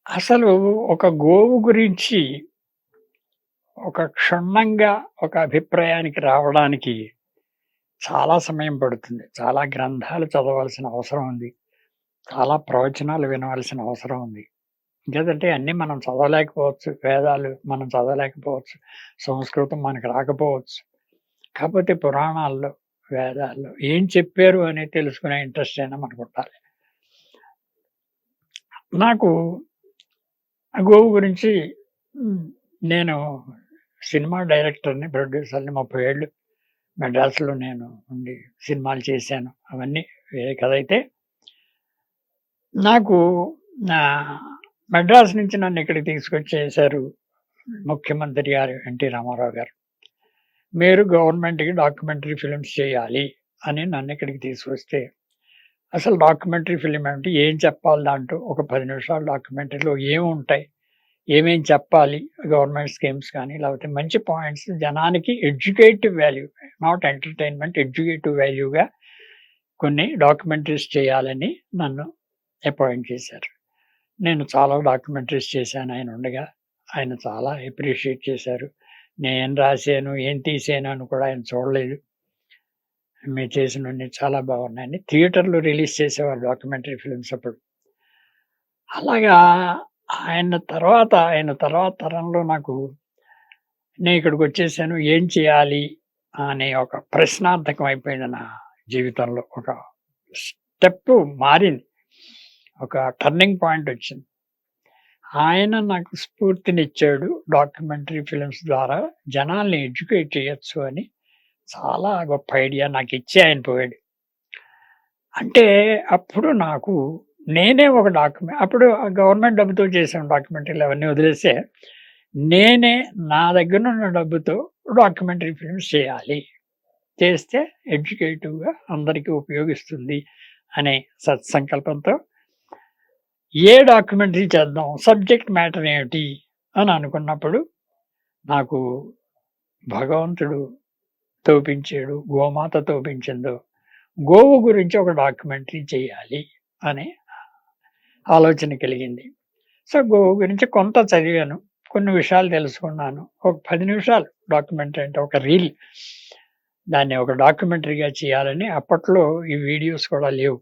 అసలు ఒక గోవు గురించి ఒక క్షుణ్ణంగా ఒక అభిప్రాయానికి రావడానికి చాలా సమయం పడుతుంది. చాలా గ్రంథాలు చదవాల్సిన అవసరం ఉంది. చాలా ప్రవచనాలు వినవలసిన అవసరం ఉంది. ఇంకేదంటే అన్నీ మనం చదవలేకపోవచ్చు. వేదాలు మనం చదవలేకపోవచ్చు. సంస్కృతం మనకు రాకపోవచ్చు. కాకపోతే పురాణాల్లో, వేదాల్లో ఏం చెప్పారు అనేది తెలుసుకునే ఇంట్రెస్ట్ అయినా మనకుండాలి. నాకు ఆ గోవు గురించి హ్మ్. నేను సినిమా డైరెక్టర్‌ని, ప్రొడ్యూసర్‌ని 30 ఏళ్ళు మద్రాసులో నేను ఉండి సినిమాలు చేశాను. అవన్నీ వేరే కథయితే, నాకు నా మద్రాసు నుంచి నన్నిక్కడికి తీసుకొచ్చేశారు ముఖ్యమంత్రి గారు ఎన్టీ రామారావు గారు. మీరు గవర్నమెంట్‌కి డాక్యుమెంటరీ ఫిల్మ్స్ చేయాలి అని నన్నిక్కడికి తీసుకొస్తే, అసలు డాక్యుమెంటరీ ఫిల్మ్ అంటే ఏం చెప్పాలి దాంట్లో? ఒక 10 నిమిషాల డాక్యుమెంటరీలో ఏముంటాయి? ఏమేం చెప్పాలి? గవర్నమెంట్ స్కీమ్స్ కానీ, లేకపోతే మంచి పాయింట్స్ జనానికి educative value, not entertainment, educative వాల్యూగా కొన్ని డాక్యుమెంటరీస్ చేయాలని నన్ను అపాయింట్ చేశారు. నేను చాలా డాక్యుమెంటరీస్ చేశాను ఆయనుండగా. ఆయన చాలా అప్రిషియేట్ చేశారు. నేనేం రాశాను, ఏం తీశాను అని కూడా ఆయన చూడలేదు. మీరు చేసినవన్నీ చాలా బాగున్నాయని. థియేటర్‌లో రిలీజ్ చేసేవారు డాక్యుమెంటరీ ఫిల్మ్స్ అప్పుడు. అలాగా ఆయన తర్వాత తరంలో నాకు నేనిక్కడికొచ్చేసాను. ఏం చేయాలి అనే ఒక ప్రశ్నార్థకం అయిపోయింది నా జీవితంలో. ఒక స్టెప్పు మారింది. ఒక టర్నింగ్ పాయింటొచ్చింది. ఆయన నాకు స్ఫూర్తినిచ్చాడు. డాక్యుమెంటరీ ఫిల్మ్స్ ద్వారా జనాల్ని ఎడ్యుకేట్ చేయొచ్చు అని. చాలా గొప్ప ఐడియా నాకిచ్చి ఆయన పోయాడు. అంటే అప్పుడు నాకు నేనే ఒక అప్పుడు గవర్నమెంట్ డబ్బుతో చేసాం డాక్యుమెంటరీలు అవన్నీ వదిలేస్తే, నేనే నా దగ్గరున్న డబ్బుతో డాక్యుమెంటరీ ఫిల్మ్స్ చేయాలి. చేస్తే ఎడ్యుకేటివ్‌గా అందరికి ఉపయోగిస్తుంది అనే సత్సంకల్పంతో ఏ డాక్యుమెంటరీ చేద్దాం? సబ్జెక్ట్ మ్యాటర్ ఏమిటి? అని అనుకున్నప్పుడు నాకు భగవంతుడు తోపించాడు. గోమాత తోపించిందో, గోవు గురించి ఒక డాక్యుమెంటరీ చేయాలి అనే ఆలోచన కలిగింది. సో, గోవు గురించి కొంత చదివాను. కొన్ని విషయాలు తెలుసుకున్నాను. ఒక 10 నిమిషాలు డాక్యుమెంటరీ అంటే ఒక రీల్. దాన్ని ఒక డాక్యుమెంటరీగా చేయాలని అప్పట్లో ఈ వీడియోస్ కూడా లేవు.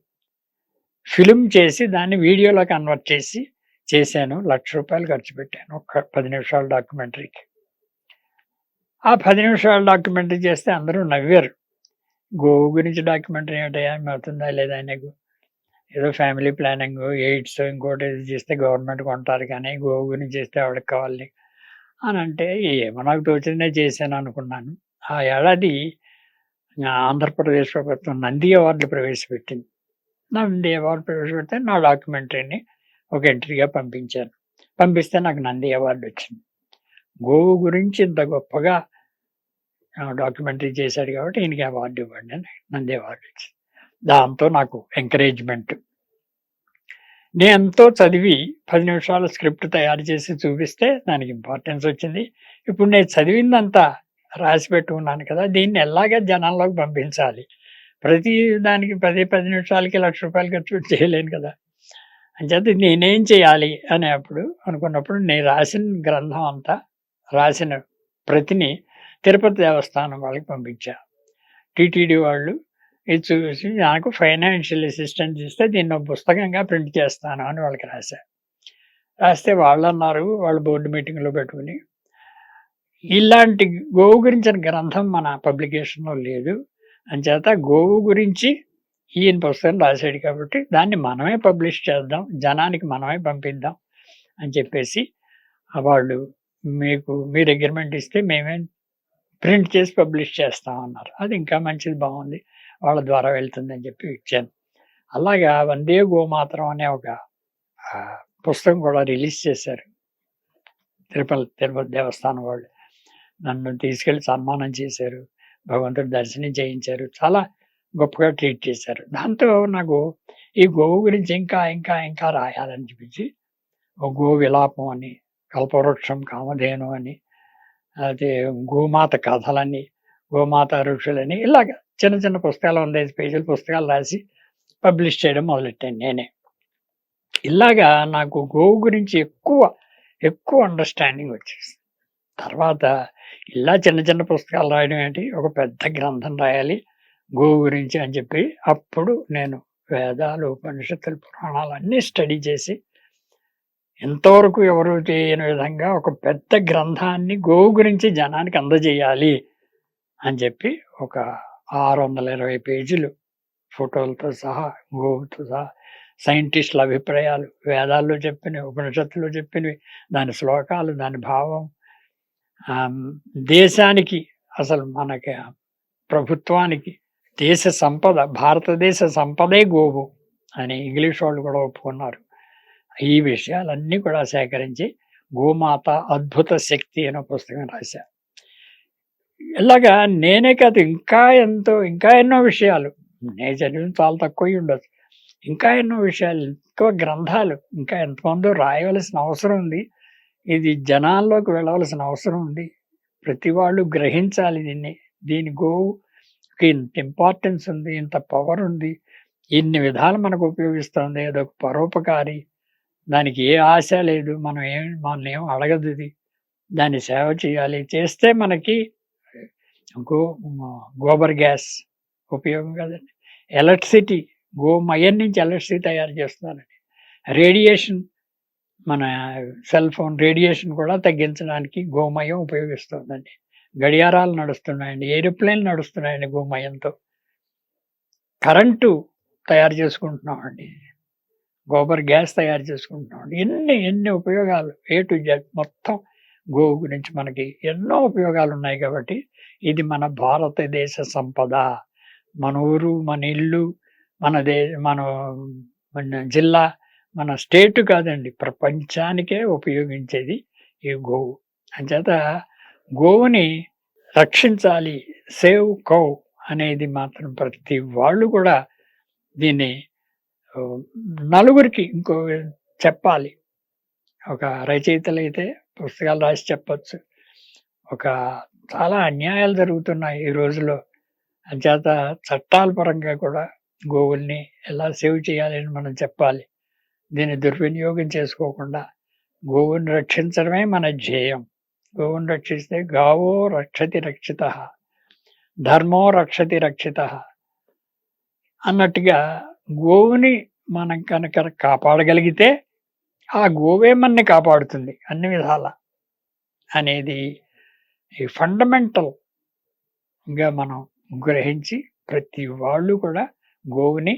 ఫిల్మ్ చేసి దాన్ని వీడియోలో కన్వర్ట్ చేసి చేశాను. రూ. 1,00,000 ఖర్చు పెట్టాను. ఒక 10 నిమిషాల డాక్యుమెంటరీకి. ఆ 10 నిమిషాల డాక్యుమెంటరీ చేస్తే అందరూ నవ్వారు. గోవు గురించి డాక్యుమెంటరీ ఏమిటయ్యా? అవుతుందా లేదా నీకు? ఏదో ఫ్యామిలీ ప్లానింగు, ఎయిడ్స్ ఇంకోటి ఏదో చేస్తే గవర్నమెంట్ కొంటారు కానీ గోవు గురించి చేస్తే ఎవడికి కావాలి? అనంటే ఏమో నాకు తోచిందే చేశాననుకున్నాను. ఆ ఏడాది ఆంధ్రప్రదేశ్ ప్రభుత్వం నంది అవార్డులు ప్రవేశపెట్టింది. నంది అవార్డ్ ప్రవేశపెడితే నా డాక్యుమెంటరీని ఒక ఎంట్రీగా పంపించాను. పంపిస్తే నాకు నంది అవార్డొచ్చింది. గోవు గురించి ఇంత గొప్పగా డాక్యుమెంటరీ చేశాడు కాబట్టి ఈయనకి అవార్డ్ ఇవ్వండి అని నంది అవార్డొచ్చింది. దాంతో నాకు ఎంకరేజ్‌మెంట్. నేనెంతో చదివి 10 నిమిషాల స్క్రిప్ట్ తయారు చేసి చూపిస్తే దానికి ఇంపార్టెన్స్ వచ్చింది. ఇప్పుడు నేను చదివిందంతా రాసి పెట్టుకున్నాను కదా! దీన్ని ఎలాగా జనాల్లోకి పంపించాలి. ప్రతి దానికి 10 నిమిషాలకి రూ. 1,00,000 ఖర్చు పెట్టి చేయలేను కదా! అంచేత నేనేం చేయాలి అనేప్పుడు అనుకున్నప్పుడు నేను రాసిన గ్రంథం అంతా, రాసిన ప్రతిని తిరుపతి దేవస్థానం వాళ్ళకి పంపించా. టీటీడీ వాళ్ళు ఇది చూసి నాకు ఫైనాన్షియల్ అసిస్టెన్స్ ఇస్తే దీన్నో పుస్తకంగా ప్రింట్ చేస్తాను అని వాళ్ళకి రాశా. రాస్తే వాళ్ళన్నారు, వాళ్ళు బోర్డ్ మీటింగ్‌లో పెట్టుకొని, ఇలాంటి గోవు గురించిన గ్రంథం మన పబ్లికేషన్‌లో లేదు. అంచేత గోవు గురించి ఈయన పుస్తకం రాసాడు కాబట్టి దాన్ని మనమే పబ్లిష్ చేద్దాం. జనానికి మనమే పంపిద్దాం అని చెప్పేసి వాళ్ళు మీరు అగ్రీమెంట్ ఇస్తే మేమే ప్రింట్ చేసి పబ్లిష్ చేస్తాం అన్నారు. అది ఇంకా మంచిది బావుంది. వాళ్ళ ద్వారా వెళ్తుందని చెప్పి ఇచ్చాను. అలాగా 'వందే గోమాతరం' అనే ఒక పుస్తకం కూడా రిలీజ్ చేశారు. తిరుపతి దేవస్థానం వాళ్ళు. నన్ను తీసుకెళ్ళి సన్మానం చేశారు. భగవంతుడి దర్శనం చేయించారు. చాలా గొప్పగా ట్రీట్ చేశారు. దాంతో నాకు ఈ గోవు గురించి ఇంకా రాయాలనిపించి, ఓ గో విలాపం అని, కల్పవృక్షం, కామధేను అని, అయితే గోమాత కథలని, గోమాత ఋషులని ఇలాగ చిన్న చిన్న పుస్తకాలు 105 పేజీల పుస్తకాలు రాసి పబ్లిష్ చేయడం మొదలెట్టాను నేనే. ఇలాగా నాకు గోవు గురించి ఎక్కువ అండర్‌స్టాండింగ్ వచ్చేసింది. తర్వాత ఇలా చిన్న చిన్న పుస్తకాలు రాయడం ఏంటి, ఒక పెద్ద గ్రంథం రాయాలి గోవు గురించి అని చెప్పి, అప్పుడు నేను వేదాలు, ఉపనిషత్తులు, పురాణాలు అన్నీ స్టడీ చేసి, ఇంతవరకు ఎవరు చేయని విధంగా ఒక పెద్ద గ్రంథాన్ని గోవు గురించి జనానికి అందజేయాలి అని చెప్పి, ఒక 620 పేజీలు ఫోటోలతో సహా, గోవుతో సహా, సైంటిస్టుల అభిప్రాయాలు, వేదాల్లో చెప్పినవి, ఉపనిషత్తులో చెప్పినవి, దాని శ్లోకాలు, దాని భావం, దేశానికి, అసలు మనకి ప్రభుత్వానికి దేశ సంపద, భారతదేశ సంపదే గోవు అని ఇంగ్లీష్ వాళ్ళు కూడా ఒప్పుకున్నారు. ఈ విషయాలన్నీ కూడా సేకరించి 'గోమాత అద్భుత శక్తి' అనే పుస్తకం రాశా. ఇలాగా నేనే కాదు, ఇంకా ఎన్నో విషయాలు నేను చదివింది చాలా తక్కువై ఉండొచ్చు. ఇంకా ఎన్నో విషయాలు, ఎక్కువ గ్రంథాలు, ఇంకా ఎంతమందో రాయవలసిన అవసరం ఉంది. ఇది జనాల్లోకి వెళ్ళవలసిన అవసరం ఉంది. ప్రతి వాళ్ళు గ్రహించాలి దీన్ని. దీని గోవుకి ఇంత ఇంపార్టెన్స్ ఉంది, ఇంత పవర్ ఉంది, ఇన్ని విధాలు మనకు ఉపయోగిస్తుంది. అదొక పరోపకారి. దానికి ఏ ఆశ లేదు. మనల్నేం అడగదిది. దాన్ని సేవ చేయాలి. చేస్తే మనకి గో గోబర్ గ్యాస్ ఉపయోగం కదండీ. ఎలక్ట్రిసిటీ, గోమయం నుంచి ఎలక్ట్రిసిటీ తయారు చేస్తున్నారండి. రేడియేషన్, మన సెల్ ఫోన్ రేడియేషన్ కూడా తగ్గించడానికి గోమయం ఉపయోగిస్తుందండి. గడియారాలు నడుస్తున్నాయండి, ఏరోప్లేన్లు నడుస్తున్నాయండి గోమయంతో. కరెంటు తయారు చేసుకుంటున్నామండి, గోబర్ గ్యాస్ తయారు చేసుకుంటున్నామండి. ఎన్ని ఉపయోగాలు, ఏ టు జెడ్ మొత్తం గోవు గురించి మనకి ఎన్నో ఉపయోగాలు ఉన్నాయి. కాబట్టి ఇది మన భారతదేశ సంపద. మన ఊరు, మన ఇల్లు, మన జిల్లా, మన స్టేట్ కాదండి, ప్రపంచానికే ఉపయోగించేది ఈ గోవు. అంచేత గోవుని రక్షించాలి. సేవ్ కౌ అనేది మాత్రం ప్రతి వాళ్ళు కూడా దీన్ని నలుగురికి చెప్పాలి. ఒక రచయితలైతే పుస్తకాలు రాసి చెప్పొచ్చు. చాలా అన్యాయాలు జరుగుతున్నాయి ఈ రోజుల్లో. అంచేత చట్టాల పరంగా కూడా గోవుల్ని ఎలా సేవ్ చేయాలని మనం చెప్పాలి. దీన్ని దుర్వినియోగం చేసుకోకుండా గోవుని రక్షించడమే మన ధ్యేయం. గోవుని రక్షిస్తే గావో రక్షతి రక్షితః, ధర్మో రక్షతి రక్షితః అన్నట్టుగా గోవుని మనం కనుక కాపాడగలిగితే ఆ గోవే మనని కాపాడుతుంది అన్ని విధాల అనేది ఈ ఫండమెంటల్‌గా మనం గ్రహించి ప్రతి వాళ్ళు కూడా గోవుని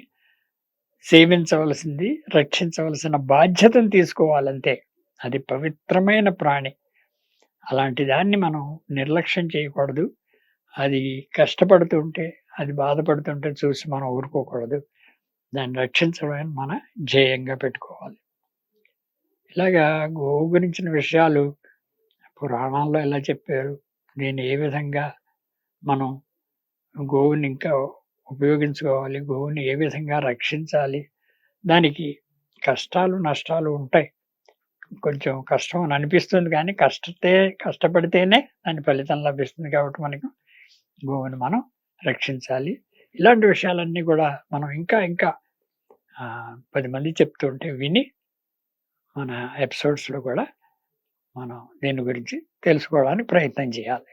సేవించవలసింది, రక్షించవలసిన బాధ్యతను తీసుకోవాలంతే. అది పవిత్రమైన ప్రాణి. అలాంటి దాన్ని మనం నిర్లక్ష్యం చేయకూడదు. అది కష్టపడుతుంటే, అది బాధపడుతుంటే చూసి మనం ఊరుకోకూడదు. దాన్ని రక్షించడమే మన ధ్యేయంగా పెట్టుకోవాలి. ఇలాగా గోవు గురించిన విషయాలు పురాణాల్లో ఎలా చెప్పారు, దీన్ని ఏ విధంగా మనం గోవుని ఇంకా ఉపయోగించుకోవాలి, గోవుని ఏ విధంగా రక్షించాలి, దానికి కష్టాలు, నష్టాలు ఉంటాయి. కొంచెం కష్టం అని అనిపిస్తుంది కానీ కష్టపడితేనే దాని ఫలితం లభిస్తుంది. కాబట్టి మనకు గోవుని మనం రక్షించాలి. ఇలాంటి విషయాలన్నీ కూడా మనం ఇంకా 10 మంది చెప్తుంటే విని మన ఎపిసోడ్స్‌లో కూడా మనం దీని గురించి తెలుసుకోవడానికి ప్రయత్నం చేయాలి.